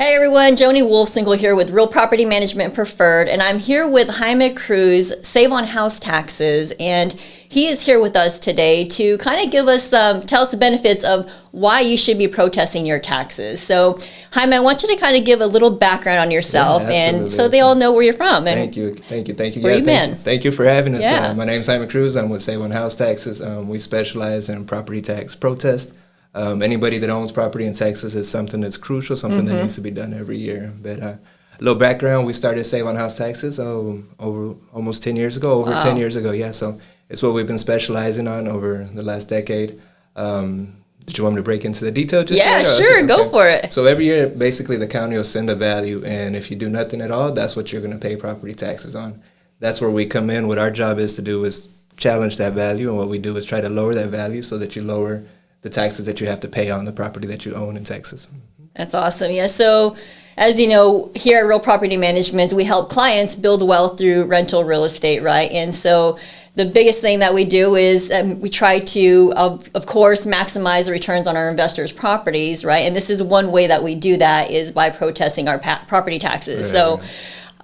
Hey everyone, Joni Wolfswinke here with Real Property Management Preferred, and I'm here with Jaime Cruz, Save on House Taxes, and he is here with us today to kind of give us tell us the benefits of why you should be protesting your taxes. So, Jaime, I want you to kind of give a little background on yourself, and so they all know where you're from. And thank you. Where you been? Thank you for having us. Yeah. My name's Jaime Cruz. I'm with Save on House Taxes. We specialize in property tax protest. Anybody that owns property in Texas, is something that's crucial, something that needs to be done every year. But a little background, we started Save on House Taxes over almost 10 years ago, over 10 years ago, yeah. So it's what we've been specializing on over the last decade. Did you want me to break into the detail just Yeah, yet? sure, Okay. go for it. So every year, basically, the county will send a value, and if you do nothing at all, that's what you're going to pay property taxes on. That's where we come in. What our job is to do is challenge that value, and what we do is try to lower that value so that you lower the taxes that you have to pay on the property that you own in Texas. That's awesome. Yeah. So, as you know, here at Real Property Management, we help clients build wealth through rental real estate, right? And so, the biggest thing that we do is we try to, of course, maximize the returns on our investors' properties, right? And this is one way that we do that is by protesting our property taxes. Right. So,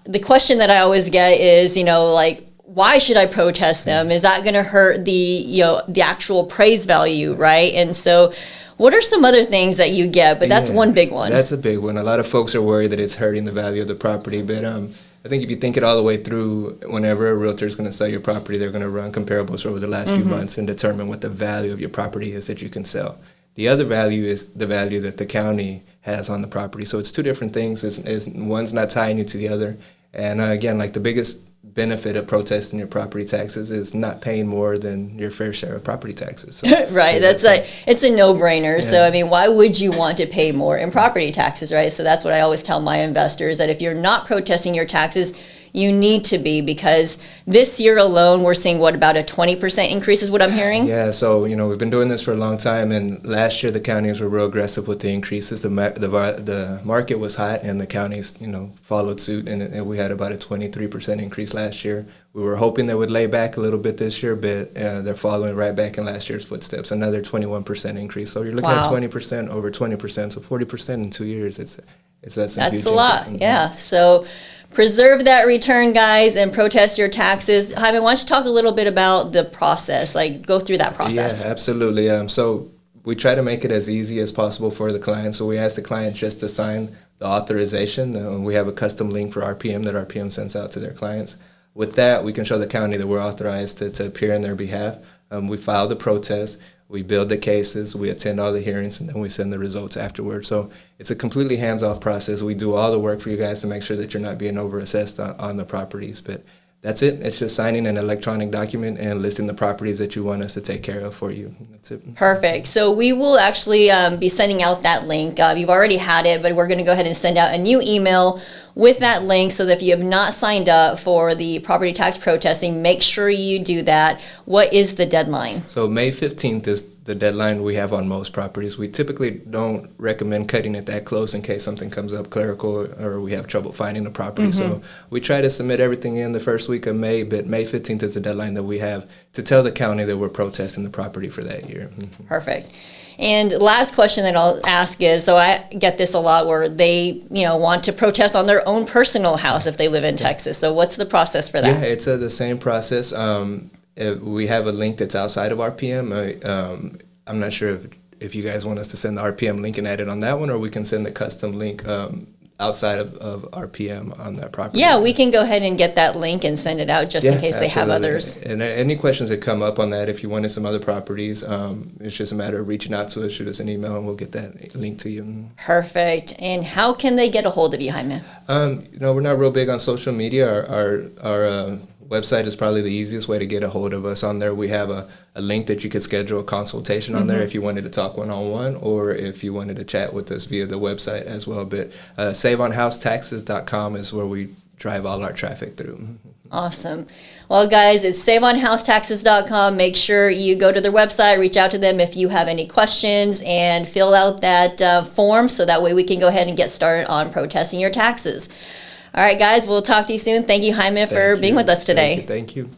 the question that I always get is, why should I protest them? Is that going to hurt the actual appraised value, right? And so, what are some other things that you get? But that's one big one. That's a big one. A lot of folks are worried that it's hurting the value of the property, but I think if you think it all the way through, whenever a realtor is going to sell your property, they're going to run comparables over the last few months and determine what the value of your property is that you can sell. The other value is the value that the county has on the property. So it's two different things. One's not tying you to the other. And again, like the biggest benefit of protesting your property taxes is not paying more than your fair share of property taxes. So, right. That's it's a no-brainer. Yeah. So, I mean, why would you want to pay more in property taxes, right? So that's what I always tell my investors, that if you're not protesting your taxes, you need to be, because this year alone, we're seeing, about a 20% increase is what I'm hearing? Yeah, so, we've been doing this for a long time, and last year the counties were real aggressive with the increases. The market was hot, and the counties, followed suit, and we had about a 23% increase last year. We were hoping they would lay back a little bit this year, but they're following right back in last year's footsteps, another 21% increase. So you're looking at 20%, over 20%, so 40% in 2 years. That's a huge a lot, increase. Yeah. So preserve that return, guys, and protest your taxes. Jaime, why don't you talk a little bit about the process, go through that process? Yeah, absolutely. So we try to make it as easy as possible for the client. So we ask the client just to sign the authorization. We have a custom link for RPM that RPM sends out to their clients. With that, we can show the county that we're authorized to appear on their behalf. We file the protest. We build the cases, we attend all the hearings, and then we send the results afterwards. So it's a completely hands-off process. We do all the work for you guys to make sure that you're not being over-assessed on the properties. But that's it. It's just signing an electronic document and listing the properties that you want us to take care of for you. That's it. Perfect. So we will actually be sending out that link. You've already had it, but we're going to go ahead and send out a new email with that link, so that if you have not signed up for the property tax protesting, make sure you do that. What is the deadline? So May 15th is the deadline we have on most properties. We typically don't recommend cutting it that close in case something comes up clerical or we have trouble finding the property. So we try to submit everything in the first week of May, but May 15th is the deadline that we have to tell the county that we're protesting the property for that year. Perfect. And last question that I'll ask is, so I get this a lot where they, want to protest on their own personal house if they live in Texas. So what's the process for that? Yeah, it's the same process. We have a link that's outside of RPM. I'm not sure if you guys want us to send the RPM link and add it on that one, or we can send the custom link outside of RPM on that property. Yeah, we can go ahead and get that link and send it out just in case they have others. And any questions that come up on that, if you wanted some other properties, it's just a matter of reaching out to us, shoot us an email, and we'll get that link to you. Perfect. And how can they get a hold of you, Jaime? We're not real big on social media. Our website is probably the easiest way to get a hold of us. On there we have a link that you could schedule a consultation on there if you wanted to talk one-on-one, or if you wanted to chat with us via the website as well. But saveonhousetaxes.com is where we drive all our traffic through. Awesome. Well, guys, it's saveonhousetaxes.com. Make sure you go to their website, reach out to them if you have any questions, and fill out that form so that way we can go ahead and get started on protesting your taxes. All right, guys, we'll talk to you soon. Thank you, Jaime, for being with us today. Thank you.